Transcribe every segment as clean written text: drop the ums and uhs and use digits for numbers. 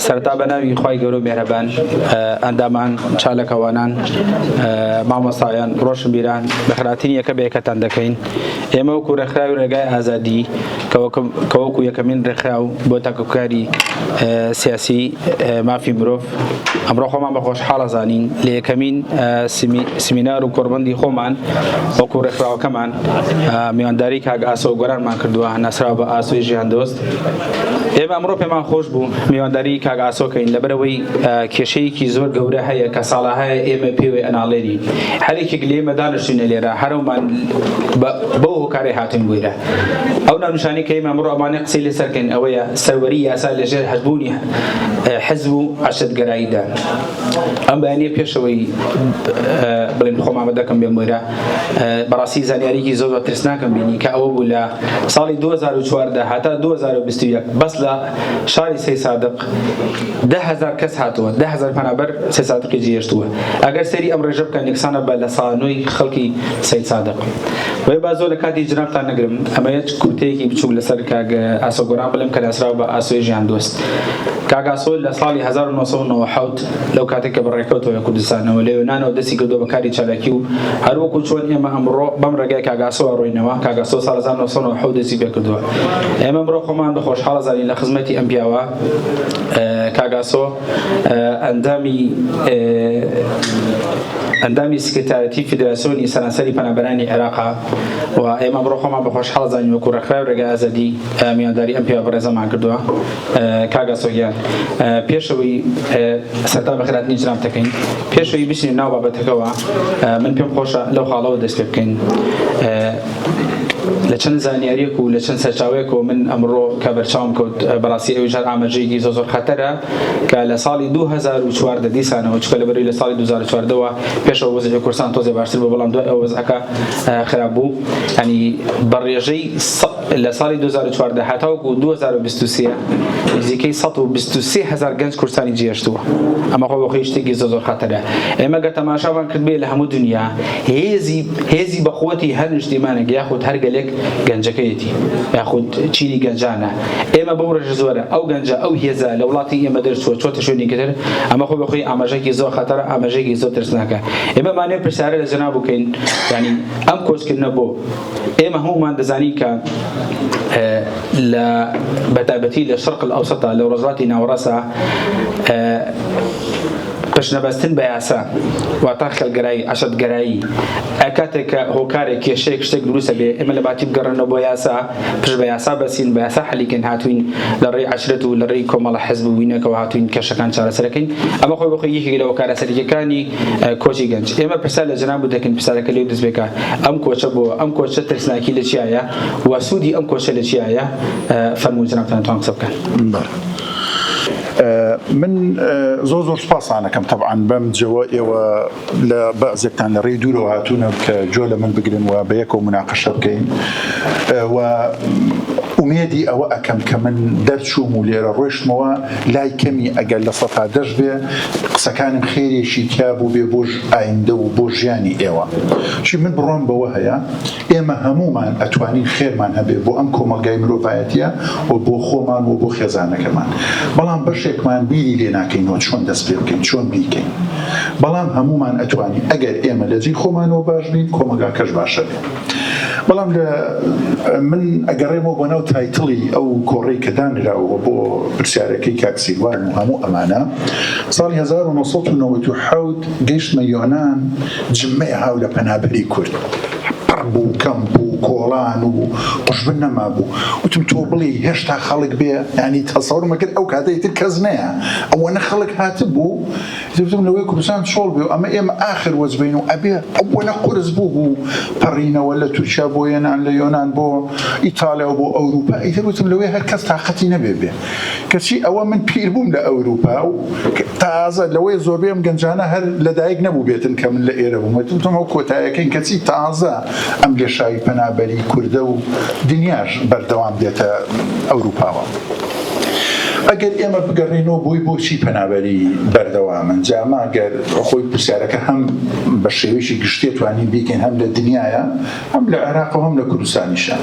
سەرتا بەناوی خوای گەورە و میهرەبان ئەندامان چالەکەوانان مامۆستایان ڕۆشن بیران بەخراتین یەکە بەیەکەتان دەکەین ئێمە وەکو ڕێکخراوی ڕێگای ئازادی کە وەکو یەکەمین ڕێکخراو بۆ تاکۆکاری سیاسی مافی مرۆڤ ئەمڕۆ خۆمان بە خۆشحاڵە زانین لە یەکەمین سیمینار و کۆڕبەندی خۆمان وەکو ڕێکخراوەکەمان میوانداری کاک ئاسۆ گۆرانمان کردووە ناسراوە بە ئاسۆی ژیان دۆست. ئێمە ئەمڕۆ پێمان خۆش بوو میوانداری کاک ئاسۆکەین لەبەرەوەی کێشەیەکی زۆر گەورە هەیە کە ساڵاهەیە ئێمە پێوێ ئەناڵێنی هەرێکێک لە ئێمە دانیشتوینە لێرە هەرومان بەو هۆکارێ هاتوین بوویرە ئەو ناونیشانی کە ئێمە ئەمڕۆ ئەمانە قسەی لەسەرکەین ئەوەیە سەروەری یاسا لەژێر هەربوونی حزب و عەشەتگەراییدا. ئەم بەیانیە پێشەوەی بڵێن خۆمان دەکەم بێم وێرە بەڕاستی زانیاریی زۆر ترسناکەم بینی کە ئەوە بوو لە ساڵی 2014 هەتا 2021 بەس لە شاری سەی سادق 10,000 کەس هاتووە 10,000 پەنابەر سەی سادقی جێهێشتووە. ئەگەر سەری ئەم ڕێژە بکەن یەکسانە بە لە ساڵانۆی خەڵکی سەی سادق وێ با زۆر لە کاتی جنابتان نەگرم ئەمە یەک کورتەیەکی بچووک لەسەر کاک ئاسۆ گۆران بڵێم کە ناسراوە بە ئاسۆی ژیان دۆست. کاک ئاسۆ لە ساڵی 1997 لەو کاتێککە بەڕێکەوتەوە کوردستانەوە لە یۆنانەوە دەستی کردووە بە کاری چالاکی و هەروەکو چۆن ئێمە ئەمڕۆ بەم ڕێگای کاک ئاسۆ ڕۆینەوە. کاک ئاسۆ ساڵ 1997 دەستی پێ کردووە. ئێمە ئەمڕۆ خۆمان بە خۆشحاڵە زانین لە خزمەتی ئەم پیاوە کاک ئاسۆ ئەندامی سکرتارەتی فیدراسیۆنی سەرانسەری پەنابەرانی عێراقا و ئێمە ئەمڕۆ خۆمان بە خۆشحاڵە زانین وەکو ڕێکخراوی ڕێگای ئازادی میوانداری ئەم پیاوە بەڕێزەمان کردووە. کاک ئاسۆ گیان پێشەوەی سەرتا بەخێرهاتنی جناب دەکەین پێشەوەی بچین ناو بابەتەکەوە من پێم خۆشە لەو خاڵەوە دەست پێ بکەین لە چەند زانیاریەک و لە چەند سەرچاوەیەکەوە من ئەمڕۆ کە بەرچاوم کەوت بەڕاستی ئەوی ژار ئاماژەیەکی زۆر خەتەرە کە لە ساڵی 2014 دیسانەوە چکە لەبەرەوەی لە ساڵی 2014ەوە پێشەوە وەزعی کوردستان تۆزێ باشتر بوو بەڵام دوای ئەو وەزعەکە خراپ بوو. ینی بەڕێژەی لە ساڵی 2014 هەتاوەکو 2023 نزیکەی 123,000 گەنج کوردستانی جێهێشتووە. ئەمە خۆ بەخۆی شتێکی زۆر خەتەرە. ئێمە گە تەماشامان کرد بێ لە هەموو دنیا هێزی بەخۆتی هەر نیشتیمانێک یاخود هەر گەلێک گەنجەکەیەتی یاخود چینی گەنجانە. ئێمە بەو ڕێژە زۆرە ئەو گەنجە ئەو هێزە لە وڵاتی ئێمە دەرچووە چۆتە شوێنی کەتر ئەمە خۆ بەخۆی ئاماژەیەکی زۆر خەتەرە ئاماژەیەکی زۆر ترسناکە. ئێمە مانێ پرسیارە لە جەناب بکەین ینی ئەم کۆچکردنە بۆ ئێمە هەمومان دەزانین کە لە بەتایبەتی لە شەرق الئەوسەتە لە ڕۆژهەڵاتی ناوەڕاستە پشنەبەستن بە یاسا واتە خەڵگەرایی عەشەتگەرایی کاتێک کە هۆکارێک کێشەیەک شتێک دروستە بێ ئێمە لە باتی بگەڕێنەوە بۆ یاسا پشت بە یاسا بەسین بە یاسا حەلیکەین هاتوین لە ڕێی عەشرەت و لە ڕێی کۆمەڵە حیزب بووینەکەوە هاتوین کێشەکان چارەسەرەکەین. ئەمە خۆی بەخۆی یەکێک لە هۆکارە سەرەکیەکانی کۆچی گەنج. ئێمە پرسیار لە جەناب دەکەین پرسیارەکە لێو دەست بێکە ئەم کۆچە بۆ ئەم کۆچە ترسناکی لە چیایە و سوودی ئەم کۆچە لە چیایە فەرمووی جەنابتان توان قسە بکەن. من زۆر سپاسانەکەم طبعاً بەم جەوە ئێوە لە بەعزێکتان لە ڕێی دوورەوە هاتوونە کە جۆ لە من بگرن و بە یەکەوە مناقەشە بکەین و ئومێدی ئەوە ئەکەم کە من دەرچووم و لێرە ڕۆیشتمەوە لای کەمی ئەگەر لە سەتا دەش بێ قسەکانم خێرێکی تیا بوو بێ بۆ ئایندە و بۆ ژیانی ئێوە. چی من بڕۆم بەوە هەیە ئێمە هەمومان ئەتوانین خێرمان هەبێ بۆ ئەم کۆمەلگای مرۆڤایەتیە و بۆ خۆمان و بۆ خێزانەکەمان. بەڵام بەشێکمان بیری لێ ناکەینەوە چۆن دەست پێ بکەین چۆن بیکەین. بەڵام هەمومان ئەتوانین ئەگەر ئێمە لە جێی خۆمانەوە باش بین کۆمەلگاکەش باشە بێ. بەڵام من ئەگەڕێمەوە بۆ ناو تایتڵی ئەو کۆڕەی کە دانراوە بۆ پرسیارەکەی کاک سیلوان و هەموو ئەمانە ساڵی 1997 گەیشتمە یۆنان جمعەیە هاو لە پەنابەری کورد بوو کەم بوو کۆڵان و قوشبن نەما بوو وتم تۆ بڵێ هێشتا خەڵک بێ ینی تەسەوڕمە کرد ئەو کاتەیتر کەس نەیە ئەوەنە خەڵک هاتبوو وتم لەوەی کوردستان شۆڵ بێ و ئەمە ئێمە ئاخر وەزبین و ئەبێ ئەوەنە قورس بوو پەڕینەوە لە تورکیا بۆ یەنان لە یۆنان بۆ ئیتالیا و بۆ ئەوروپا ئیتر وتم لەوەی هەر کەس تاقەتی نەبێ بێ کەچی ئەوە من پیر بووم لە ئەوروپا و تازە لەوەی زۆربەی ئەم گەنجانە هەر لەدایک نەبوو بێتن کە من لە ئێرە بووم وتم ئەو کۆتایەکەین کەچی تازە ئەم گەشایی پەنابەری کوردە و دنیاش بەردەوام دێتە ئەوروپاوە. ئەگەر ئێمە بگەڕێنەوە بۆچی پەنابەری بەردەوامن جاما گەر خۆی پرسیارەکە هەم بە شێوەیەکی گشتی توانین بیکەین هەم لە دنیاە هەم لە عێراق و هەم لە کوردستانیشە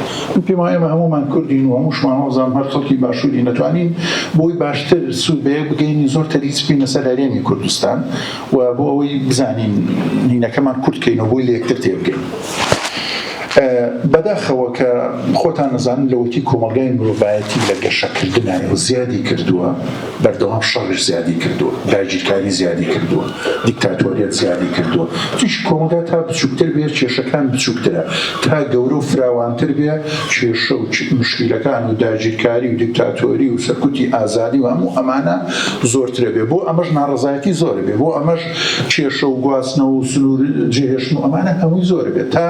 پێم وایە ئێمە هەمومان کوردین و هەمووشمان هەوزان هەر خەڵکی باشووری نەتوانین بۆی باشتر سوود بەیەک بگەینی زۆر تەریز بینە سەر هەرێمی کوردستان و بۆ ئەوەی بزانین نینەکەمان کوردکەینەوە بۆی لە یەکتر تێبگەین. بەداخەوە کە خۆتان نەزانن لەوەتی کۆمەلگای مرۆڤایەتی لە گەشەکردنایەوە زیادی کردووە، بەردەوام شەڕش زیادی کردووە، داگیرکاری زیادی کردووە، دیکتاتۆریەت زیادی کردووە. تویش کۆمەلگا تا بچووکتر بێ کێشەکان بچووکترە، تا گەورە و فراوانتر بێ کێشە و مشکیلەکان و داگیرکاری و دیکتاتۆری و سەرکوتی ئازادی و هەموو ئەمانە زۆرترە بێ. بۆ ئەمەش ناڕەزایەتی زۆر بێ، بۆ ئەمەش کێشە و گواستنەوە و سنوور جێهێشتن و ئەمانە هەمووی زۆر بێت تا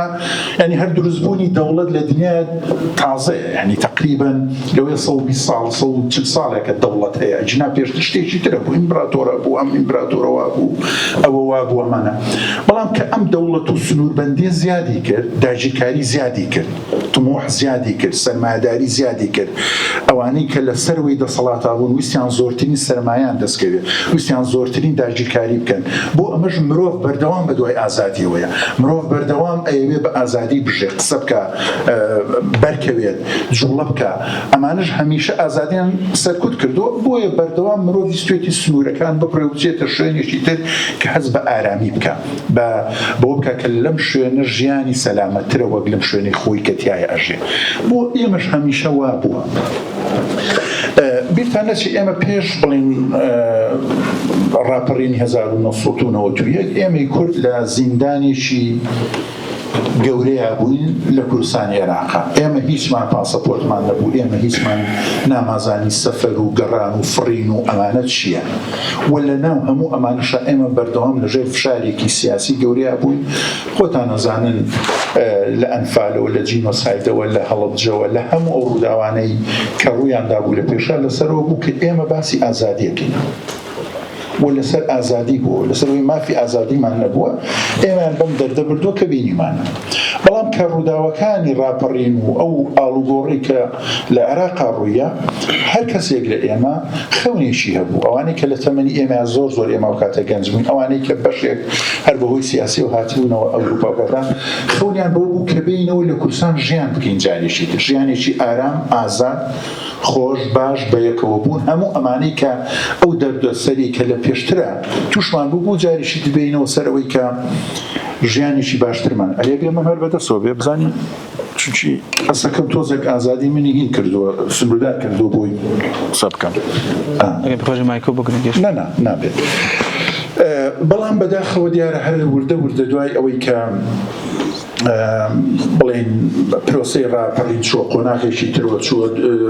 ینی هەر دروستبوونی دەوڵەت لە دنیا تازەیە، ینی تقریبا لەوەی 120 ساڵ 140 ساڵێکە دەوڵەت هەیە، جنا پێشتر شتێکی ترە بوو، ئیمپراتۆرە بوو، ئەم ئیمپراتۆرەوە بوو، ئەوە وا بوو ئەمانە. بەڵام کە ئەم دەوڵەت و سنووربەندی زیادی کرد، داگیرکاری زیادی کرد، طموح زیادی کرد، سەرمایه‌داری زیادی کرد، ئەوانەی کە لە سەروەی دەسەڵاتە بوون ویستیان زۆرترین سەرمایان دەستکەوێت، ویستیان زۆرترین داگیرکاری بکەن. بۆ ئەمەش مرۆڤ بەردەوام بە دوای ئازادیەوەیە، مرۆڤ بەردەوام ئەیەوێ بە ئازادی بژێ، قسە بکە، بەرکەوێت، جوڵە بکە. ئەمانش هەمیشە ئازادیان سەرکوت کردووە، بۆیە بەردەوام مرۆڤ ویستێتی سنوورەکان بپڕێ و بچێتە شوێنێکی تر کە هەست بە ئارامی بکە، بۆ بکە کە لەم شوێنە ژیانی سەلامەتترە وەک لەم شوێنەی خۆی کە تایە ئەژێ. بۆ ئێمەش هەمیشە وا بووە. بیرتان نەچێ ئێمە پێش بڵین ڕاپەڕینی 1991 ئێمەی کورد لە زیندانێکی گەورەیە بووین لە کوردستانی عێراقا. ئێمە هیچمان پاسەپۆرتمان نەبوو، ئێمە هیچمان نامازانی سەفەر و گەڕان و فڕین و ئەمانە چییە. وە لە ناو هەموو ئەمانەشە ئێمە بەردەوام لەژێر فشارێکی سیاسی گەورەیە بووین. خۆتان نەزانن لە ئەنفالەوە، لە جینۆسایدەوە، لە هەڵەبجەوە، لە هەموو ئەو ڕووداوانەی کە ڕوویاندا بوو لە پێشە لەسەرەوە بوو کە ئێمە باسی ئازادیەکەین و لەسەر ئازادی بووە، لەسەرەوەی مافی ئازادیمان نەبووە، ئێمان بەم دەردە بردووە کە بینیمانە. بەڵام کە ڕووداوەکانی ڕاپەڕین و ئەو ئاڵوگۆڕی کە لە عێراقا ڕوویە، هەر کەسێک لە ئێمە خەونێکی هەبوو. ئەوانەی کە لە تەمەنی ئێمە زۆر ئێمە و کاتە گەنج بووین، ئەوانەی کە بەشێک هەر بەهۆی سیاسی و هاتیبوونەوە ئەوروپا و کەدا، خەونیان بەوە بوو کە بینەوە لە کوردستان ژیان بکەین جارێکی تر، ژیانێکی ئارام، ئازاد، خۆش، باش بەیەکەوە بوون. هەموو ئەمانەی کە ئەو دەردەسەری کە لە پێشترە تووشمان بوو جاریشی دبینەوە سەرەوەی کە ژیانێکی باشترمان ئەلێ بێمە هەر بەدەستەوە بێ بزانین چونکی ئەسەکەم تۆزێک ئازادی منی هین کردووە، سنوردار کردووە بۆی قسە بکەم. نابێت. بەڵام بەداخەوە دیارە هەر وردە دوای ئەوەی کە بڵێن پرۆسەی ڕاپەڕین چووە، قۆناغێکی ترەوە چووە،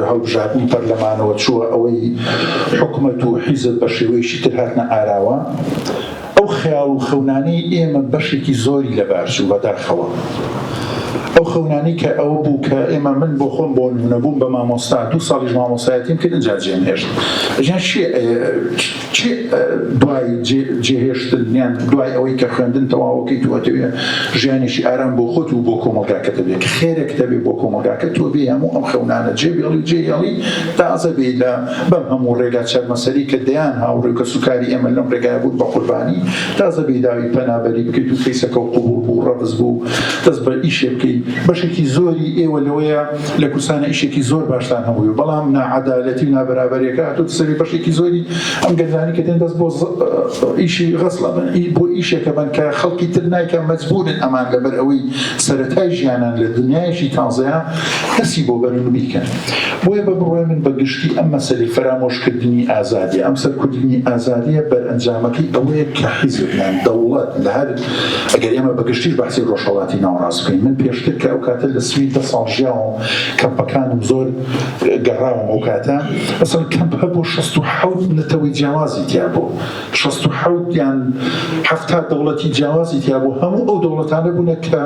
هەڵبژاردننی پەرلەمانەوە چووە، ئەوەی حکومەت و حیزب بە شێوەیەکی تر هاتنە ئاراوە، ئەو خەیاڵ و خەونانەی ئێمە بەشێکی زۆری لە بارچوو بەداخەوە. ئەو خەونانی کە ئەوە بوو کە ئێمە من بۆ خۆم بۆ نمونەبووم بە مامۆستا 2 ساڵیش مامۆستایەتیم کردن جاجێم هێشت. ژیان چی دوای جێهێشتن یان دوای ئەوەی کە خوێندن تەواوەکەی توەتەوێ ژیانێکی ئارام بۆ خۆت و بۆ کۆمەلگاکەتە بێت، کە خێرێکتە بێ بۆ کۆمەلگاکە تۆ بێ هەموو ئەم خەونانە جێبێڵی تازە بێ لە بەم هەموو ڕێگا چەرمەسەری کە دەیان هاوڕێ کە سوکاری ئێمە لەم ڕێگایە بوو بە قوربانی تازە بێ داوی پەنابەری بکەیت و فەیسەکە و قبوڵ بوو ڕەبز بوو دەست بە ئیشێ بکەیت. بەشێکی زۆری ئێوە لەوەیە لە کوردستانە ئیشێکی زۆر باشتان هەبووی، بەڵام نائەدالەتی و نابەرابەریەکە هاتووە سەری بەشێکی زۆری ئەم گەنجانەی کە دێن دەست بۆ ئیشی غەسڵە بن، بۆ ئیشێکە بن کە خەڵکی تر نایکە مەجبورن ئەمان لەبەر ئەوەی سەرەتای ژیانان لە دنیایشی تازەیە دەستی بۆ بەرن بیکەن. بۆیە بە بڕوای من بەگشتی ئەم مەسەلەی فرامۆشکردنی ئازادی، ئەم سەرکوتنی ئازادیە بەرئەنجامەکەی ئەوەیە کە حیزبیان دەوڵەت لە هەر ئەگەر ئێمە بەگشتیش بەحسی ڕۆژهەڵاتی ناوەڕاست بکەین، من پێشتر کە ئەو کاتە لە سوید 10 ساڵ ژیاوە کەمپەکانم زۆر گەڕاوم ئەو کاتە ئەسڵ کەمپ هەبوو 67 نەتەوەی جیاوازی تیا بوو، 67 یان 70 دەوڵەتی جیاوازی تیا بوو. هەموو ئەو دەوڵەتانە بوونە کە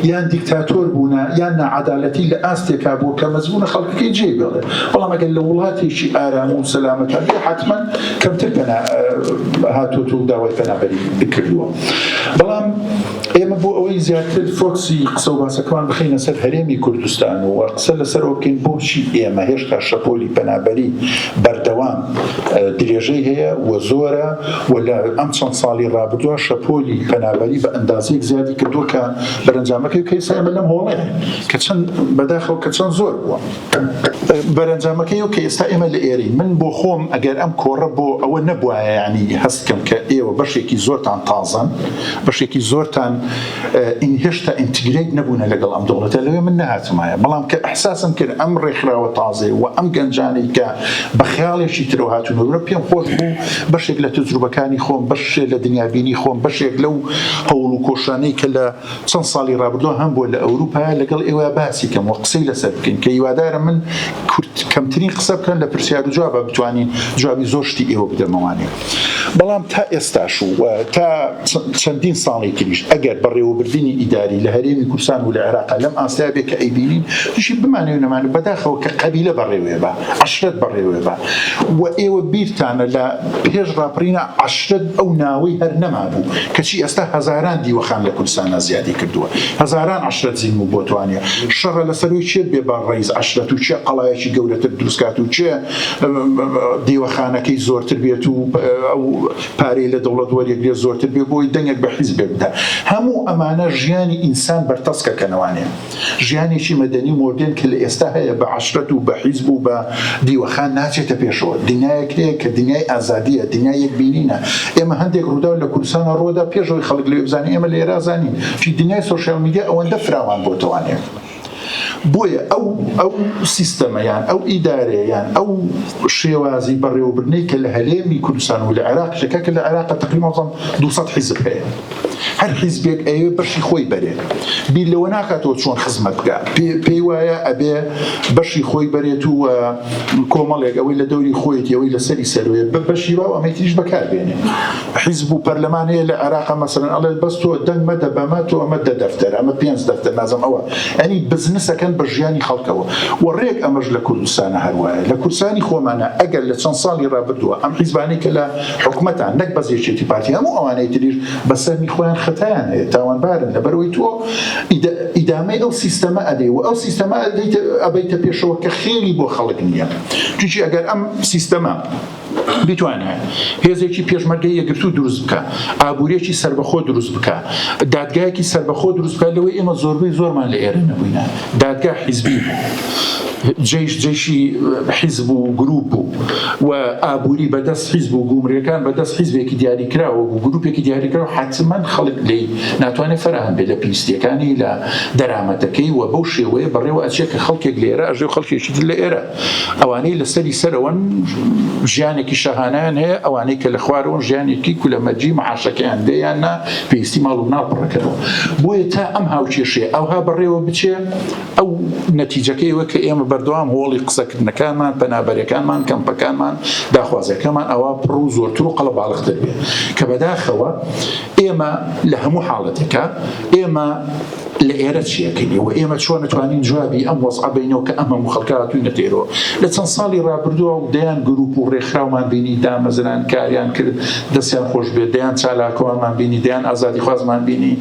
یان دیکتاتۆر بوونە یان نەعەدالەتی لە ئاستێکا بوو کە مەجبورە خەڵکەکەی جێبێڵێ. بەڵام ئەگەر لە وڵاتێکی ئارام و سەلامەتە بێ حتمما کەمتر هاتووە و داوای پەنابەری کردووە. بەڵام ئێمە بۆ ئەوەی زیاتر فۆکسی قسە و باسەکەمان بخینە سەر هەرێمی کوردستان و قسە لەسەرەوە بکەین بۆچی ئێمە هێشتا شەپۆلی پەنابەری بەردەوام درێژەی هەیە و زۆرە و لە ئەم چەند ساڵی ڕابردووە شەپۆلی پەنابەری بە ئەندازەیەک زیادی کردووە کە بەرەنجامەکەی کەیسا ئێمە لەم هۆڵەیە کە چەند بەداخەوە کە چەند زۆر بووە بەرەنجامەکەی و کە ئێستا ئێمە لە ئێرەی من بۆ خۆم ئەگەر ئەم کۆڕە بۆ ئەوە نەبووە یعنی هەستکەم کە ئێوە بەشێکی زۆرتان تازەن بەشێکی زۆرتان هێشتا ئینتیگریت نەبوونە لەگەڵ ئەم دەوڵەتە لەوێ من نەهاتمایە بەڵام کە ئەحساسم کرد ئەم ڕێکخراوە تازێ و ئەم گەنجانەی کە بە خەیاڵێکی ترەوە هاتوونەوە پێم خۆش بوو بەشێک لە تجروبەکانی خۆم بەشێک لە دنیابینی خۆم بەشێک لەو هەوڵ و کۆشانەی کە لە چەند ساڵی ڕابردووە هەم بۆ لە ئەوروپا لەگەڵ ئێوە باسی کەم و قسەی لەسەر بکەین کە هیوادارم من کەمترین قسە بکەن لە پرسیار و جوابە بتوانین جوابی زۆر شتی ئێوە بدەمەوانێ بەڵام تا ئێستاش و تا چەندین ساڵی تریش ئەگەر بەڕێوەبردننی ئیداری لە هەرێمی کوردستان و لە عێراق لەم ئاسیا بێ کە ئەیبینین تووشی بمانێ نەمانێت بەداخەوە کە قەبیلە بەڕێوێ بە عەشرەت بەڕێوێ بە و ئێوە بیرتانە لە پێش ڕاپڕینە عەشرەت ئەو ناوەی هەر نەمابوو کەچی ئێستا هەزاران دیوەخان لە کوردستانە زیادی کردووە هەزاران عەشرەت زین و بۆ توانێ شەڕە لەسەروی چێت بێ بە ڕێز عەشرەت و چێ قەڵایەکی گەورەتر دروستکات و چێ دیوەخانەکەی زۆرتر بێت و ئەو پارەی لە دەوڵەت وەریەگرێت زۆرتر بێ بۆی دەنگێک بە حیزب بدە هەموو ئەمانە ژیانی ئینسان بەرتەسکەکەنەوانێ ژیانێکی مەدەنی مۆردێن کە لە ئێستا هەیە بە عەشرەت و بە حیزب و بە دیوەخان ناچێتە پێشەوە دنیایەک هەیە کە دنیای ئازادیە دنیای یەکبینینە ئێمە هەندێک ڕوودا لە کوردستانە ڕۆدا پێشەوەی خەڵک لێ بزانین ئێمە لە ئێرە زانین چی دنیای سۆشیال میدیا ئەوەندە فراوان بۆ توانێت بۆیە ئەو سیستەمەیان ئەو ئیدارەیان ئەو شێوازی بەڕێوەبردنەی کە لە هەرێمی کوردستان و لە عێراق شەکە کە لە عێراق تقریبا 200 حیزب هەیە هەر حیزبێک ئەوێ بەشی خۆی بەرێت بیر لەوە ناکاتەوە چۆن خزمەت بکە پێی وایە ئەبێ بەشی خۆی بەرێت و کۆمەڵێک ئەوەی لە دەوری خۆیەتی ئەوەی لەسەری سەروێ بەشی وا و ئەمەی تریش بەکاربێنێ حیزب و پەرلەمان هەیە لە عێراق مەسەڵەن ئەڵێ بەس تۆ دەنگ مەدە بەمە تۆ ئەمە دە دەفتەر ئەمە 5 دەفتەر نازم ئەوە ئەنی بزنسەکەن بە ژیانی خەڵکەوە و ڕێک ئەمەش لە کوردستانە هەروایە لە کوردستانی خۆمانە ئەگەر لە چەند ساڵی ڕابردووە ئەم حیزبانەی کە لە حکومەتان نەک بەزێچێتی پارتی هەموو ئەوانەی تریش بەسەرمی خۆیان خەتایان هەیە تاوانبارن لەبەرەوەی تۆ ئیدامەی ئەو سیستەمە ئەدەی و ئەو سیستەمە ئەبەیتە پێشەوە کە خێری بۆ خەڵک نییە چونکی ئەگەر ئەم سیستەمە بتوانێت هێزێکی پێشمەرگەی یەکگرتوو دروست بکە ئابوورێکی سربەخۆ دروست بکە دادگایەکی سربەخۆ دروست بکە لەوەی ئێمە زۆربەی زۆرمان لە ئێرە نەبووینە دادگا حیزبی جێشی حیزب و گروپ بوو و ئابووری بەدەست حیزب و گومڕیەکان بەدەست حیزبێکی دیاریکراوە و گروپێکی دیاریکراوە حتمما خەڵک لێی ناتوانێت فەرهەم بێت لە پێویستیەکانی لە دەرامەتەکەی و بەو شێوەیە بەڕێوە ئەچێت کە خەڵکێک لێرە ئەژێ خەڵکێکی تر لە ئێرە ئەوانەی لەسەری سەرەوەن ژیانێکی شەهانەیان هەیە ئەوانەی کە لە خوارەوە ژیانێکی کولەمەجی مەعاشەکەیان دێیان نا پێویستی ماڵ و مناڵ بڕەکەەوە بۆیە تا ئەم هاوکێشێ ئەوها بەڕێوە بچێ ئەو نەتیجەکەیەوە کە ئێمە بەردەوام هۆڵی قسەکردنەکانمان پەنابەرەکانمان کەمپەکانمان داخوازەکەمان ئەوە پڕ و زۆرتر و قەڵەباڵغتر بێ کە بەداخەوە ئێمە لە هەموو حاڵەتێکە ئێمە لە ئێرە چیەکەینەوە ئێمە چۆن نتوانین جوابی ئەم وەزعە بینەوە کە ئەمە خەڵکاتوی نەتێرەوە لە چەند ساڵی ڕابردووە و دەیان گروپ و ڕێکخراومان بینی دامەزران کاریان کرد دەستیان خۆش بێت دەیان چالاکەوانمان بینی دەیان ئازادی خوازمان بینی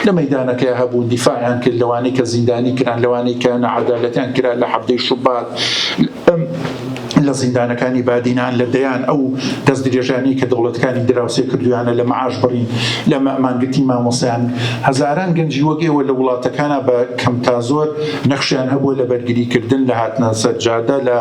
لە مەیدانەکە هەبوو دیفاعیان کرد لەوانەی کە زیندانی کران لەوانەی کە نەعەدالەتیان کرا لە حەفتەی شوبات لە زیندانەکانی بادینان لە دەیان ئەو دەست درێژانی کە دەوڵەتەکانی دراوسێ کردویانە لە مەعاش بڕین لە مامانگرتی مامۆسایان هەزاران گەنجی وەگەوە لە وڵاتەکانە بە کەم تا زۆر نەخشیان هەبووە لە بەرگریکردن لە هاتنە سەرجادە لە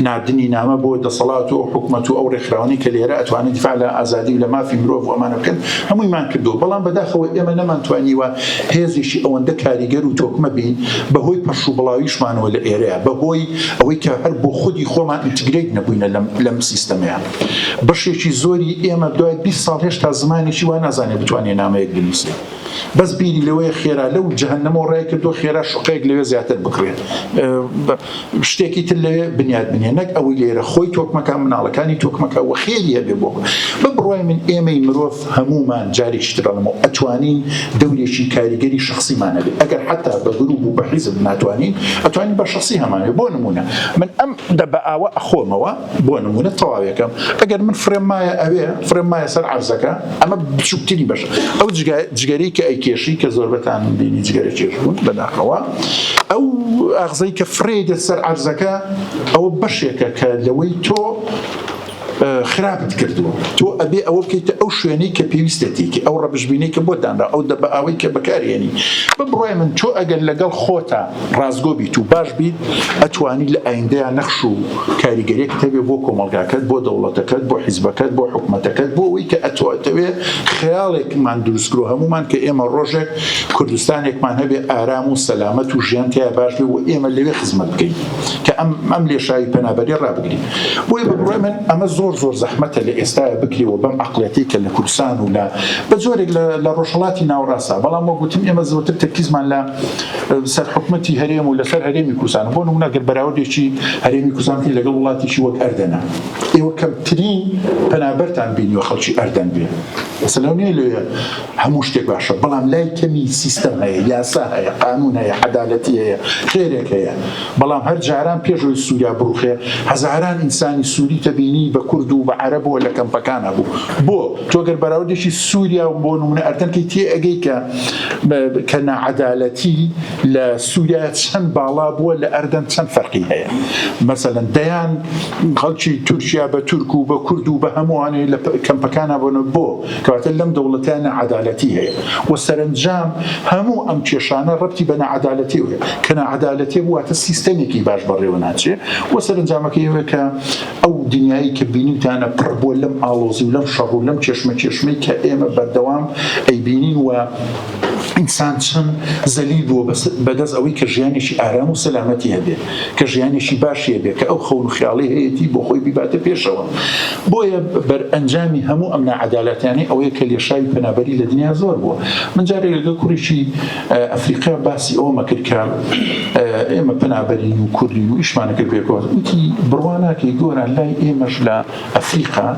ناردنی نامە بۆ دەسەڵات و حکومەت و ئەو ڕێکخراوانی کە لێرە ئەتوانێت دیفاع لە ئازادی و لە مافی مرۆڤ و ئەمانە بکەن هەموویمان کردووە بەڵام بەداخەوە ئێمە نەمانتوانیوە هێزێکی ئەوەندە کاریگەر و تۆکمە بین بەهۆی پەش و بڵاویشمانەوە لە ئێرەیە بەهۆی ئەوەی کە هەر بۆ خودی خۆمان ئینتیگریت نەبووینە لەم سیستەمەیە بەشێکی زۆری ئێمە دوای 20 ساڵ هێشتا زمانێکی وا نازانێت بتوانێت نامەیەک بنووسێت بەس بیری لەوەیە خێرا لەو جەهەنەمەوە ڕای کردو خێرا شوقەیەک لەوێ زیاتر بکرێت شتێکی تر لەوێ بنیاد بنێ نەک ئەوەی لێرە خۆی تۆکمەکان مناڵەکانی تۆکمەکە و خێریە بێ بۆ بڕوای من ئێمەی مرۆڤ هەمومان جارێکی ترەڵمەوە ئەتوانین دەورێکی کاریگەری شخصیمانە بێت ئەگەر حتا بە گروپ و بە حیزب ناتوانین ئەتوانین بە شخصی هەمانێ بۆ نمونە من ئەم بە ئاوە ئەخۆم خۆمەوە بۆ نمونە تەواویەکەم ئەگەر من فرێم مایە سەر عەرزەکە ئەمە بچووکتری بەش ئەو جگەرەی کە ئەیکێشی کە زۆربەتان بینی جگەرە چێژبوون بەداخەوە ئەو ئاغزەی کە فرێدە سەر عەرزەکە ئەوە بەشێکە کە لەوەی تۆ خراپت کردووە تۆ ئەبێ ئەوە بکەیتە ئەو شوێنەی کە پێویستەتێکی ئەو ڕەبژبینەی کە بۆ دانرا ئەو دەبە ئەوەی کە بەکارێنی بڕۆی من تۆ ئەگەر لەگەڵ خۆتە ڕازگۆ بیت و باش بیت ئەتوانی لە ئایندەیە نەخش و کاریگەریەک هەبێ بۆ کۆمەڵگاکەت بۆ دەوڵەتەکەت بۆ حیزبەکەت بۆ حکومەتەکەت بۆ ئەوەی کە ئەتوانێت خەیاڵێکمان دروستکرۆ هەمومان کە ئێمە ڕۆژێک کوردستانێکمان هەبێ ئارام و سەلامەت و ژیان تیا باش بێ و ئێمە لەوێ خزمەت بکەین کە ئەم لێشاوی پەنابەری ڕابگرین بۆیە بڕۆی من ئەمە زۆر زەحمەتە لە ئێستاە بکریەوە بەم عەقڵەتی کە لە کوردستان و بە زۆرێک لە ڕۆژهەڵاتی ناوەڕاستە بەڵام وە گوتم ئێمە زۆرتر تەرکیزمان لە سەر حکومەتی هەرێم و لەسەر هەرێمی کوردستان بۆ نمونە گەر بەراوردێکی هەرێمی کوردستان لەگەڵ وڵاتێکی وەک ئەردەنە ئێوە کەمترین پەنابەرتان بینیوە خەڵکی ئەردەن بێ مەسەلە نییە لێ هەموو شتێک باشە بەڵام لای کەمی سیستەم هەیە یاسا هەیە قانون هەیە عەدالەتی هەیە خێرێک هەیە بەڵام هەر جاران پێشەوەی سووریا بڕوخێ هەزاران ئینسانی سووری تەبینی بە کورد و بە عەرەبەوە لە کەمپەکانە بوو بۆ تۆ گەر بەراوردێکی سووریا و بۆ نمونە ئەردەنکەی تێ ئەگەی کە نەعەدالەتی لە سووریا چەند باڵا بووە لە ئەردەن چەند فەرقی هەیە مەسەلەن دەیان خەڵکی تورکیا بە تورک و بە کورد و بە هەمووانێ لە کەمپەکانە بۆنە بۆ کەواتە لەم دەوڵەتیان نەعەدالەتی هەیە و سەرنجام هەموو ئەم کێشانە ڕەبتی بە نەعەدالەتی هەیە کە نەعەدالەتی بواتە سیستەمێکی باش بەڕێوە ناچێ و سەرنجامەکەیەوە کە ئەو دنیایی کە بینیتانە پڕ بۆ لەم ئاڵۆزی و لەم شەڕ و لەم چێشمەی کە ئێمە بەردەوام ئەیبینین و ئینسان چەند زەلیل بووە بەدەست ئەوەی کە ژیانێکی ئارام و سەلامەتی هەبێ کە ژیانێکی باشی هەبێ کە ئەو خەون و خیاڵی هەیەی بۆ خۆی بیباتە پێشەوە بۆیە بەرئەنجامی هەموو ئەم نەعەدالەتیانەی ئەوەیە کە لێشاوی پەنابەری لە دنیا زۆر بووە من جارێک لەگەڵ کوڕێکی ئەفریقا باسی ئەومە کرد کە ئێمە پەنابەرین و کوردین و ئیشمانە کرد پێکەوە وتی بڕواناکەی گۆران لای ئێمەش لە ئەفریقا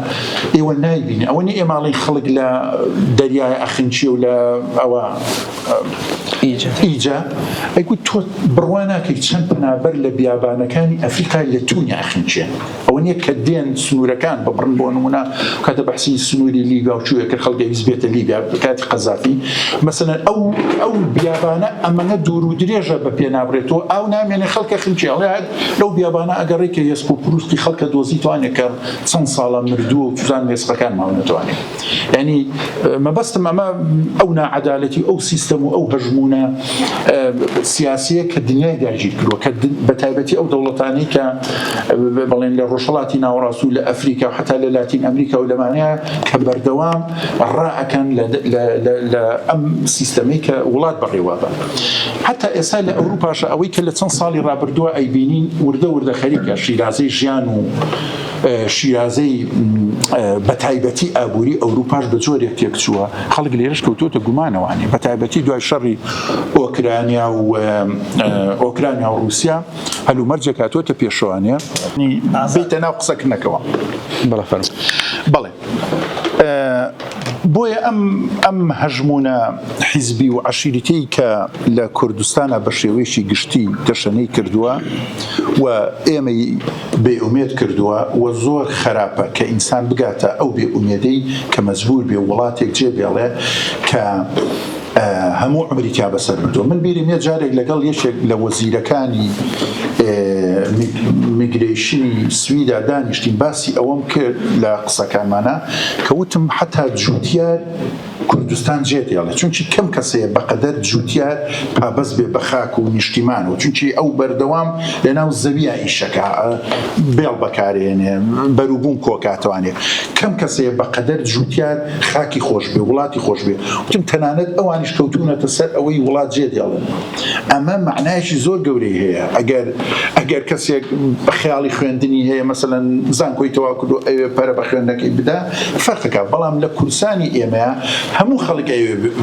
ئێوە نایبینی ئەوە نی ئێماڵی خەڵک لە دەریای ئەخنچی و لە ئەوە ئیجا ئەیگوت تۆ بڕواناکەی چەند پەنابەر لە بیابانەکانی ئەفریقا لە تونی ئەخنچێ ئەوە نییە کە دێن سنوورەکان ببڕن بۆ نمونە کاتە بەحسی سنووری لیبیا و چوویە کە خەڵکی ویست بێتە لیبیا کاتی قەزافی مەسەلەن ئەو بیابانە ئەمەنە دوور و درێژە بە پێ نابڕێتەوە ئەو نامێنێ خەڵکە خنچێ لەو بیابانە ئەگەڕێ کە هێسک و پروستی خەڵکە دۆزی توانێت کە چەند ساڵە مردووە و توزان مێسقەکان ماوە نەتوانێت یعنی مەبەستم ئەمە ئەو نەعەدالەتی ئەو سیستەم و ئەو هەژمونە سیاسیە کە دنیای داگیر کردووە کە بەتایبەتی ئەو دەوڵەتانی کە بەڵێن لە ڕۆژهەڵاتی ناوەڕاست و لە ئەفریقا و حتا لە لاتین ئەمریکا و لەمانەیە کە بەردەوام ڕائەکەن لە ئەم سیستەمەی کە وڵات بەڕێوە بە حتا ئێستا لە ئەوروپاشە ئەوەی کە لە چەند ساڵی ڕابردووە ئەیبینین وردە خەریکە شیرازەی ژیان و شیرازەی بەتایبەتی ئابووری ئەوروپاش بە جۆرێک تێکچووە خەڵک لێرەش کەوتوتە گومانەوەوانی بەتایبەتی دوای شەڕی ئۆکرانیا و رووسیا هەلومەرجێک هاتووەتە پێشەوانێ بیتە ناو قسەکردنەکەوە بەڵێ بۆیە ئەم هەژمونە حیزبی و عەشیرەتەی کە لە کوردستانە بە شێوەیەکی گشتی دەشەنەی کردووە و ئێمە بێئومێد کردووە و زۆر خراپە کە ئینسان بگاتە ئەو بێئومێدەی کە مەجبور بێ وڵاتێک جێبێڵێ کە هەموو ئەمریکا بەسەر بردووە من بیرم یە جارێک لەگەڵ یەکێک لە وەزیرەکانی میگریشنی سویدا دانیشتین باسی ئەوەم کرد لە قسەکانمانە کە وتم حتا جوتیار کوردستان جێدێڵێ چونکی کەم کەسەیە بەقەدەر جوتیار پابەست بێ بە خاک و نیشتیمانەوە چونکی ئەو بەردەوام لەناو زەویە ئیشەکە بێڵ بەکارێنێ بەروبوون کۆکاتوانێ کەم کەسەیە بەقەدەر جوتیار خاکی خۆش بێ وڵاتی خۆش بێ وتم تەنانەت ئەوانیش کەوتونەتە سەر ئەوەی وڵات جێدێڵن ئەمە معنایشی زۆر گەورەی هەیە ئەگەر کەسێک بە خەیاڵی خوێندنی هەیە مەسەلەن زانکۆی تەواو کردو ئەوێ پەرە بە خوێندنەکەی بدا فەرقەکە بەڵام لە کورسانی ئێمە هەموو خەڵک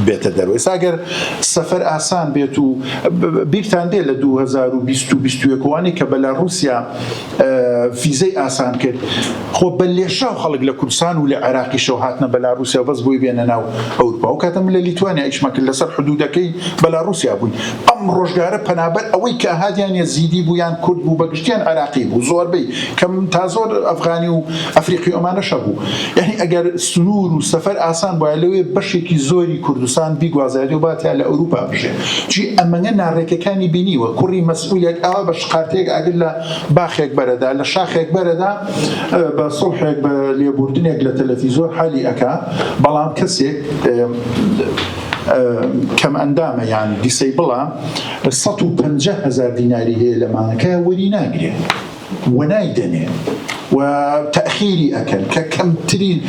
بێتە دەرەوە. ئێستا سەفەر ئاسان بێت و بیرتان دێ لە 2021 کە بەلاڕوسیا ڤیزەی ئاسان کرد، خۆ بە لێشاو خەڵک لە کوردستان و لە عێراقی شەو هاتنە بەلاڕوسیا بەس بۆی بێنە ناو ئەوروپا. و کاتەم لە لیتوانیا ئیشمەکرد لەسەر حدودەکەی بەلاڕوسیا بووین. ئەم ڕۆژگارە پەنابەر ئەوەی کە هادیان یەزیدی بوو یان کورد بوو بەگشتیان عێراقی بوو زۆربەی کەم تا زۆر ئەفغانی و ئەفریقی ئەمانەشە بوو. یعنی ئەگەر سنوور و سەفەر ئاسان بووە لەوێ بەشێکی زۆری کوردستان بیگوازایەوە و باتیا لە ئەوروپا بژێ. چی ئەمەنگە ناڕێکەکانی بینیوە کوڕی مەسئولێک ئەوە بە شقارتێک ئەگەر لە باخێک بەرەدا لە شاخێک بەرەدا بە سڵحێک بە لێبوردنێک لە تەلەڤیزۆر حالی ئەکا، بەڵام کەسێک کەم ئەندامە یان دیسەیبڵە 150,000 دیناری هەیە لەمانەکە وەری ناگرێ وەنایدەنێ و تأخیری ئەکەن کە کەمترین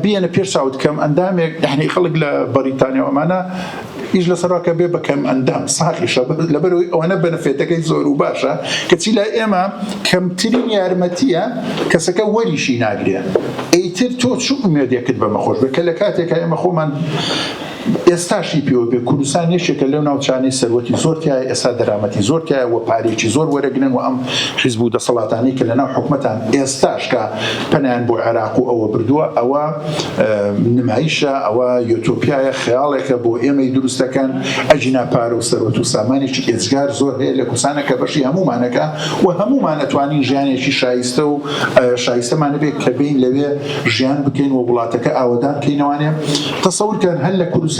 بێنە پێش ساوت کەم ئەندامێک یعنی خەڵک لە بەریتانیا ئەمانە ئیش لەسەرواکە بێ بەکەم ئەندام ساقیشە لەبەرەوەی ئەوانە بەنەفێتەکەی زۆر و باشە کەچی لە ئێمە کەمترین یارمەتیە کەسەکە وەریشی ناگرێ. ئەیتر تۆ چ ئومێدێکت بەمەخۆش بێ کە لە کاتێکە ئێمە خۆمان ئێستاشی پێوە بێ کوردستان یەکێکە لەو ناوچانەی سەروەتی زۆرتیایە، ئێستا دەرامەتی زۆرتیایە و پارێکی زۆر وەرەگرن و ئەم حیزب و دەسەڵاتانەی کە لەناو حکومەتان ئێستاش کە پەنایان بۆ عێراق و ئەوە بردووە، ئەوە نمایشە، ئەوە یوتۆپیایە، خەیاڵێکە بۆ ئێمەی دروستەکەن ئەجینا پارە و سەروەت و سامانێکی ئێجگار زۆر هەیە لە کوردستانە کە بەشی هەمومانەکە و هەمومان ئەتوانین ژیانێکی شایستە و شایستەمانە بێت کە بین لەوێ ژیان بکەین و وڵاتەکە ئاوادان بکەینەوانێ. تەسەورکەن هەر لە کوردستان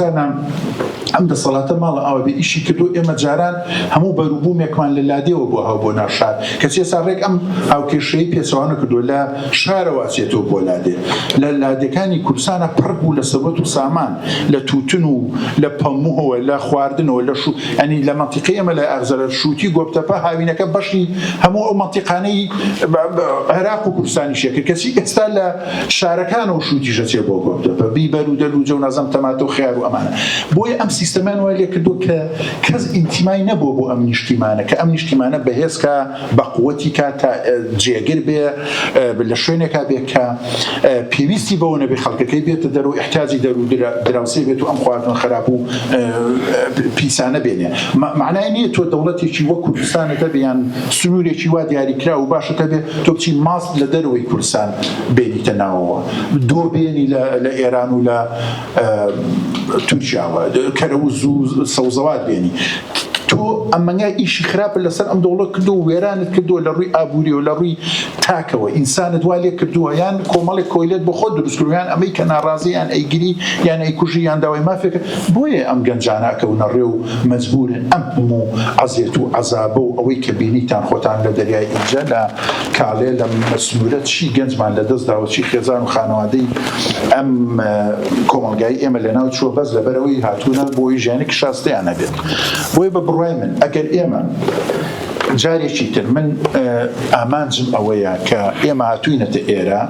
ئەم دەسەڵاتە ماڵە ئەوە بێ ئیشی کردو ئێمە جاران هەموو بەروبوومێکمان لە لادێەوە بۆ هاو بۆ ناشار کەچێ ساڕێک ئەم هاوکێشەی پێچەوانە کردو لە شارەوە چێتەوە بۆ لادێ. لە لادەکانی کوردستانە پڕ بوو لە سەروەت و سامان، لە تووتن و لە پەمووەوە، لە خواردنەوە، لە ئەنی لە مەنتیقی ئێمە لە ئەغزەرە شووتی گۆبتەپە هاوینەکە بەشی هەموو ئەو مەنتیقانەی عێراق و کوردستانی شێکرد کەسی ئێستا لە شارەکانەوە شووتیشە چێ بۆ گۆبتەپە بیبەر و دەلوجە و نازەم تەماتە و خیار و ئەمانە. بۆیە ئەم سیستەمان وای لێ کردو کە کەس ئینتیمای نەبوو بۆ ئەم نیشتیمانە کە ئەم نیشتیمانە بەهێزکە بە قووەتی کا تا جێگر بێ لە شوێنێکا بێت کە پێویستی بەوە نەبێ خەڵکەکەی بێتە دەرەوە احتیاجی دەرو دراوسێ بێت و ئەم خواردن خراپ و پیسانە بێنێ. معنای نییە تۆ دەوڵەتێکی وەک کوردستانەکە بیان سنوورێکی وا دیاریکرا و باشەکە بێت تۆ بچی ماست لە دەرەوەی کوردستان بێنیتە ناوەوە، دۆ بێنی لە ئێران و لە تورکیاوە، کەرەوز و سەوزەوات بێنی. تۆ ئەمەنگای ئیشی خراپە لەسەر ئەم دەوڵەت کردو و وێرانت کردووە لە ڕووی ئابووری و لە ڕووی تاکەوە ئینسانت وا لێ کردووە یان کۆمەڵێک کۆیلێت بۆ خۆت دروست کردویان ئەمەی کە ناڕازی یان ئەیگری یان ئەیکوژی یان داوای مافێکە. بۆیە ئەم گەنجانەکەونە ڕێ و مەجبورن ئەم هەموو عەزیەت و عەزابە و ئەوەی کە بینیتان خۆتان لە دەریای ئینجا لە کاڵێ لە مەسنوورە چی گەنجمان لە دەست داوە چی خێزان و خانەوادەی ئەم کۆمەلگای ئێمە لەناو چووە بەس لەبەرەوەی هاتوونە بۆی ژیانێکی شاستەیانە بێت. بۆیە بە بڕای من ئەگەر ئێمە جارێکی تر من ئامانجم ئەوەیە کە ئێمە هاتووینەتە ئێرە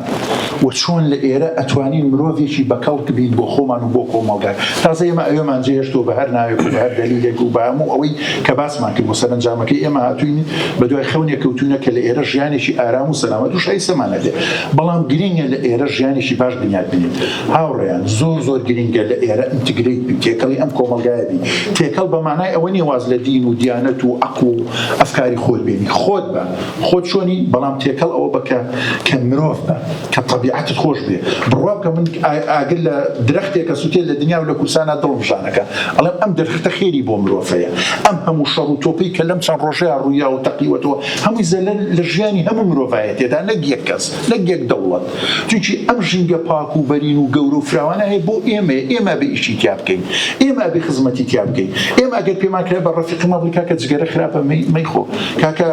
و چۆن لە ئێرە ئەتوانین مرۆڤێکی بەکەڵک بین بۆ خۆمان و بۆ کۆمەڵگای. تازە ئێمە ئەوێمان جێهێشتۆ بە هەر ناوێک و بە هەر دەلیلێک و بە هەموو ئەوەی کە باسمان کرد بۆ سەرنجامەکەی ئێمە هاتووین بە دوای خەونێک کەوتوونە کە لە ئێرە ژیانێکی ئارام و سەلامەت و شایستەمانە دێ. بەڵام گرینگە لە ئێرە ژیانێکی باش بنیاد بینین. هاوڕێیان زۆر گرینگە لە ئێرە ئینتیگریت بین، تێکەڵی ئەم کۆمەڵگایە بین. تێکەڵ بە مانای ئەوە نیە واز لە دین و دیانەت و عەقڵ و ئەفکاری خۆت بینی، خۆت بە خۆت چۆنی، بەڵام تێکەڵ ئەوە بکە کە مرۆڤ بە کە طەبیعەتت خۆش بێ. بڕوا بکە من ئاگر لە درەختێکە سوتێ لە دنیا و لە کوردستانە دڵمژانەکە ئەڵێم ئەم درەختە خێری بۆ مرۆڤەیە. ئەم هەموو شەڕ و تۆپەی کە لەم چەند ڕۆژەیە ڕوویا و تەقیوەتەوە هەمووی زەلەر لە ژیانی هەموو مرۆڤایە تێدا، نەک یەک کەس نەک یەک دەوڵەت. چونکی ئەم ژینگە پاک و بەرین و گەورە و فراوانە هەیە بۆ ئێمە بە ئیشی تیا بکەین، ئێمە بە خزمەتی تیا بکەین. ئێمە ئەگەر پێمان کرا بە ڕەفیقی مەبڵی کاکە جگەرە خراپە مەیخۆ کاکە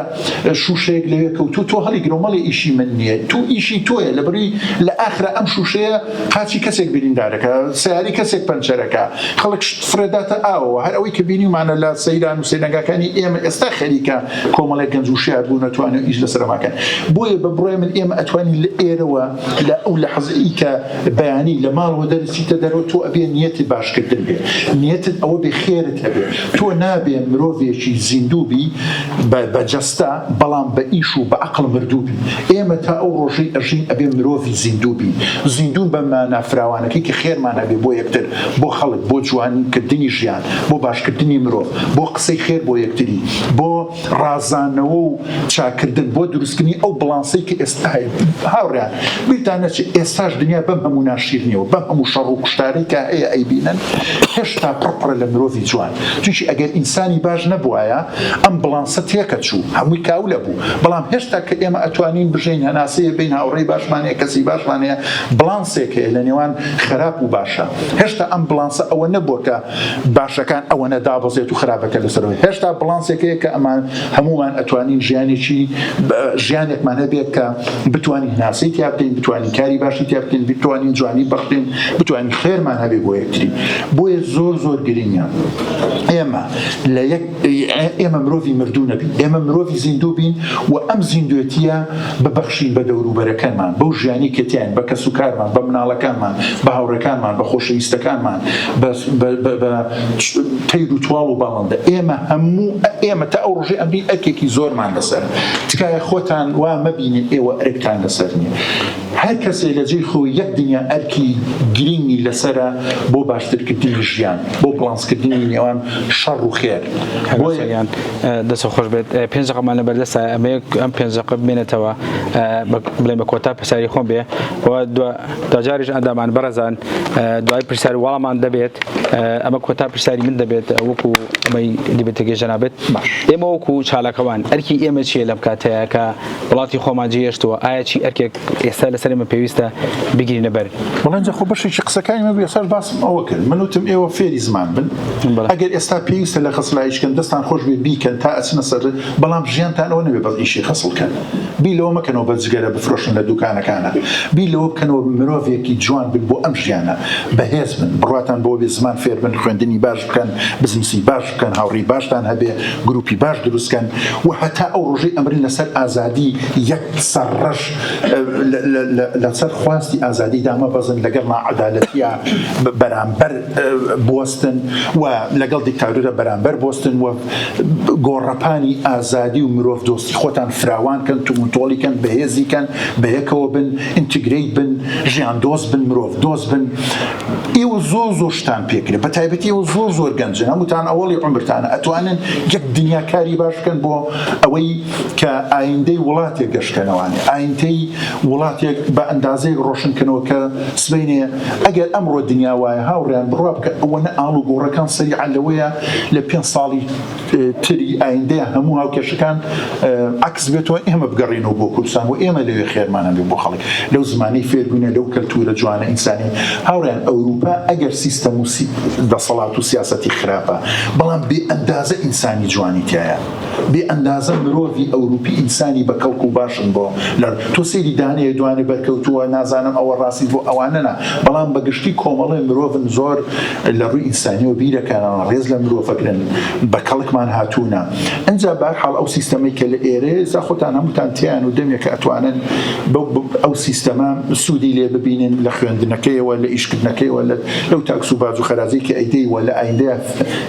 شوشەیەک لەوێ کەوتو تۆ هەڵی گرۆمەڵی ئیشی من نییە، تو ئیشی تۆیە لەبەری لە ئاخرە ئەم شوشەیە قاچی کەسێک بریندارەکە، سیاری کەسێک پەنچەرەکە، خەڵک فرێداتە ئاوەوە. هەر ئەوەی کە بینیمانە لە سەیران و سەیرەنگاکانی ئێمە ئێستا خەریکە کۆمەڵێک گەنج و شیار بوو نەتوانێت ئیش لەسەرماکەن. بۆیە بە بڕای من ئێمە ئەتوانین لە ئێرەوە لە ئەو لەحەزەی کە بەیانی لە ماڵەوە دەرەچیتە دەرەوە تۆ ئەبێ نیەتی باشکردن بێ، نیەتت ئەوە بێ خێرت هەبێ. تۆ نابێ مرۆڤێکی زیندوو بی بە بەجەستا بەڵام بە ئیش و بە عەقڵ مردوو بین. ئێمە تا ئەو ڕۆژەی ئەژین ئەبێ مرۆڤی زیندوو بین، زیندوون بە مانافراوانەکەی کە خێرمان هەبێ بۆ یەکتر، بۆ خەڵک، بۆ جوانکردنی ژیان، بۆ باشکردنی مرۆڤ، بۆ قسەی خێر بۆ یەکتری، بۆ ڕازانەوە و چاکردن، بۆ دروستکردنی ئەو بڵانسەی کە ئێستا هەیە. هاوڕێیان بیرتانە چ ئێستاش دنیا بەم هەموو ناشیرنیەوە، بەم هەموو شەڕ و کوشتارەی کە هەیە ئەیبینن هێشتا پڕپڕە لە مرۆڤی جوان. چونکی ئەگەر ئینسانی باش نەبووایە ئەم بڵانسە تێکە چوو، هەمووی کاولە بوو. بەڵام هێشتا کە ئێمە ئەتوانین بژین هەناسەیە بین هاوڕێی باشمانەیە، کەسی باشمانەیە، بڵانسێک هەیە لە نێوان خراپ و باشە. هێشتا ئەم بڵانسە ئەوە نەبووە کە باشەکان ئەوەنە دابەزێت و خراپەکە لەسەرەوەی. هێشتا بڵانسێک هەیە کە ئەمان هەمومان ئەتوانین ژیانێکمان هەبێت کە بتوانین هەناسەی تیا بکەین، بتوانین کاری باشی تیا بکەین، بتوانین جوانی بەخشین، بتوانین خێرمان هەبێ بۆ یەکتری. بۆیە زۆر گرینگە ئێمە مرۆڤی مردوو نەبین، ئێمە مرۆڤی زیندوو بین و ئەم زیندوێتیە ببەخشین بە دەوروبەرەکانمان، بەو ژیانی کە تیان، بە کەس و کارمان، بە مناڵەکانمان، بە هاوڕێکانمان، بە خۆشەویستەکانمان، بە تەیر و توڵ و باڵندە. ئێمە تا ئەو ڕۆژەی ئەمری ئەرکێکی زۆرمان لەسەر. تکایە خۆتان وا مەبینین ئێوە ئەرکتان لەسەر نییە. هەر کەسێ لە جێی خۆی یەک دنیا ئەرکی گرنگی لەسرە بۆ باشترکردنی ژیان، بۆ بڵانسکردنی نێوان شەڕ و خێر. بۆیان دەست خۆش بێت 5 دقەمان لەبەردەستە، ئەمە ئەم 5 دقە بمێنێتەوە بڵێن بە کۆتا پرسیاری خۆم بێ و دوجاریش ئەندامان بەڕێزان دوای پرسیاری وەڵامان دەبێت. ئەمە کۆتا پرسیاری من دەبێت وەکو ئەمەی دیبێتەکەی ژەنابێت. ئێمە وەکو چالاکەوان ئەرکی ئێمە چیە لەم کاتەیە کە وڵاتی خۆمان جێهێشتووە؟ ئایا چی ئەرکێک ئێستا لەسەر ئێمە پێویستە بگیرینە بەر؟ بەڵێن خۆ بەشێکی قسەکانی مە بێ سەر باسم ئەوە کرد. من وتم ئێوە فێری زمان بن، ئەگەر ئێستا پێویستە لە خەسڵایشکن دەستان خۆش بێ بیکەن تا ئەچنە سەر، بەڵام ژیانتان ئەوە نەبێ بەس ئیشی خەسڵکەن. بی لەوە مەکەنەوە بە جگەرە بفرۆشن لە دوکانەکانە، بی لەوە بکەنەوە مرۆڤێکی جوان بن بۆ ئەم ژیانە، بەهێز بن، بڕاتان بۆ بێ زمان فێر بن، خوێندنی باش بکەن، بزنسی باش بکەن، هاوڕێی باشتان هەبێ، گروپی باش دروستکەن و هەتا ئەو ڕۆژەی ئەمرن لەسەر ئازادی یەک سەرڕەش لەسەر خواستی ئازادی دامە بەزن، لەگەڵ ناعەدالەتیە بەرامبەر بوەستن و لەگەڵ دیکتاتورە بەرامبەر بوەستن و گۆڕەپانی ئازادی و مرۆڤ دۆستی خۆتان فراوان کەن، تومنتۆڵی کەن، بەهێزی کەن، بەیەکەوە بن، ئینتیگریت بن، ژیان دۆست بن، مرۆڤ دۆست بن. ئێوە زۆر شتان پێکرێت، بە تایبەتی ئێوە زۆر گەنجن، هەمووتان ئەوڵی عمرتانە ئەتوانن یەک دنیاکاری باش بکەن بۆ ئەوەی کە ئایندەی وڵاتێک گەشتکەنەوانێ، ئایندەی وڵاتێک بە ئەندازەی ڕۆشنکردنەوە کە سبەینێ ئەگەر ئەمڕۆ دنیا وایە هاوڕیان بڕوا بکە ئەوە نە ئاڵ و گۆڕەکان سەریعا لەوەیە لە 5 ساڵی تری ئایندەیە هەموو هاوکێشەکان عکس بێتەوە ئێمە بگەڕینەوە بۆ کوردستان و ئێمە لەوێ خێرمانە بێ بۆ خەڵک لەو زمانی فێربوونە لەو کەلتورە جوانە ئینسانی. هاوڕیان ئەوروپا ئەگەر سیستەم و دەسەڵات و سیاسەتی خراپە بەڵام بێ ئەندازە ئینسانی جوانی تایە، بێ ئەندازە مرۆڤی ئەوروپی ئینسانی بە کەڵک و باشن بۆ تۆ سەیری دانەیە دوانێ بەرکەوتووە نازانم ئەوە ڕاستی بۆ ئەوانەنا، بەڵام بەگشتی کۆمەڵی مرۆڤن زۆر لە ڕووی ئینسانیەوە بیرەکانەوە ڕێز لە مرۆڤەکرن بە کەڵکمان هاتوونە. ئەنجا بەرحاڵ ئەو سیستەمەی کە لە ئێرە زا خۆتان هەمووتان تیان و دەمێکە ئەتوانن ئەو سیستەمە سوودی لێ ببینن لە خوێندنەکەیەوە، لە ئیشکردنەکەیەوە، لەو تاکس و باج و خەرازی کە ئەیدەیەوە لە ئایندەیە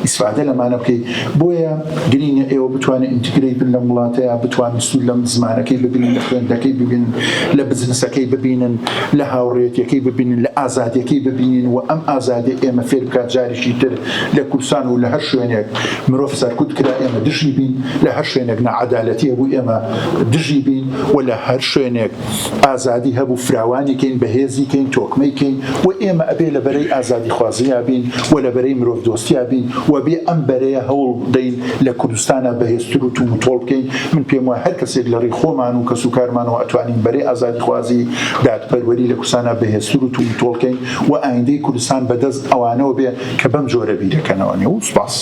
ئیسفادە لەمانە بکەی. بۆیە گرینگە ئێوە بتوانن ئینتیگریت بن لە وڵاتەیە، بتوانن سوود لە زمانەکەی ببینن، لە خوێندنەکەی ببینن، لە بزنسەکەی ببینن، لە هاوڕێتیەکەی ببینن، لە ئازادیەکەی ببینن و ئەم ئازادی ئێمە فێر بکات جاریشی تر لە کوردستان و لە هەر شوێنێک مرۆڤ سەرکوت کرا ئێمە دژی بین، لە هەر شوێنێک نەعەدالەتیە بوو ئێمە دژی بین و لە هەر شوێنێک ئازادی هەبوو فراوانیکەین، بەهێزیکەین، تۆکمەیکەین و ئێمە ئەبێ لە بەرەی ئازادی خوازیە بین و لە بەرەی مرۆڤ دۆستیە بین و بێ ئەم بەرەیە هەوڵ دەین لە کوردستانە بەهێزتر و تومتۆڵ بکەین. من پێم وایە هەر کەسێک لە ڕێی خۆمان و کەسوکارمانەوە ئەتوانین بەرەی ئازادی خوازی دادپەروەری لە کوردستانە بەهێزتر و تومتۆڵ بکەین و ئایندەی کوردستان بەدەست ئەوانەوە بێ کە بەم جۆرە بیرەکەنەوە. و سوپاس.